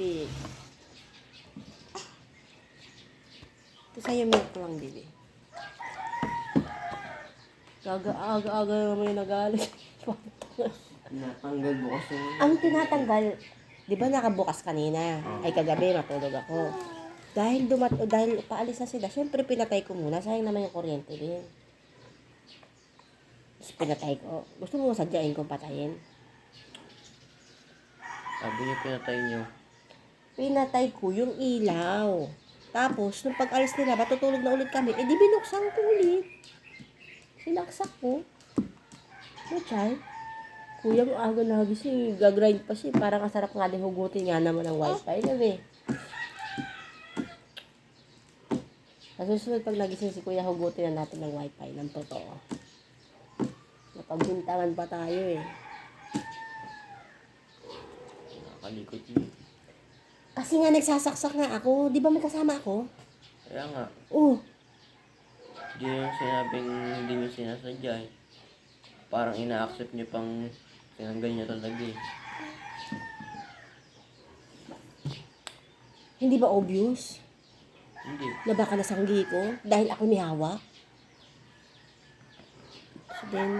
toothpick. Ito sa'yo milk lang, baby. Aga-aga naman yung nagalit. Natanggal bukas yung... Ang tinatanggal, di ba nakabukas kanina? Ay kagabi, matulog ako. Dahil paalis na sila, syempre pinatay ko muna. Sayang naman yung kuryente din. Tapos pinatay ko. Gusto mo sadyain kong patayin? Sabi niyo pinatay niyo. Pinatay ko yung ilaw. Tapos, nung pag-alis nila, matutulog na ulit kami. Eh, di binuksan ko ulit. Sinaksak ko. No, chay? Kuya mo aga na gising. Gagrind pa siya. Parang kasarap nga din hugutin nga naman ng wifi. Gabi. Sa susunod, pag nagising si kuya, hugutin na natin ng wifi ng totoo. Napagbintangan pa tayo eh. Nakalikot niyo. Kasi nga nagsasaksak nga ako. Di ba may kasama ako? Kaya nga. Oo. Hindi niyo sinabing hindi niyo sinasadya eh. Parang ina-accept niyo pang tinanggal niyo talaga eh. Hindi ba obvious? Hindi. Na baka nasanggi ko? Dahil ako may hawak? So then,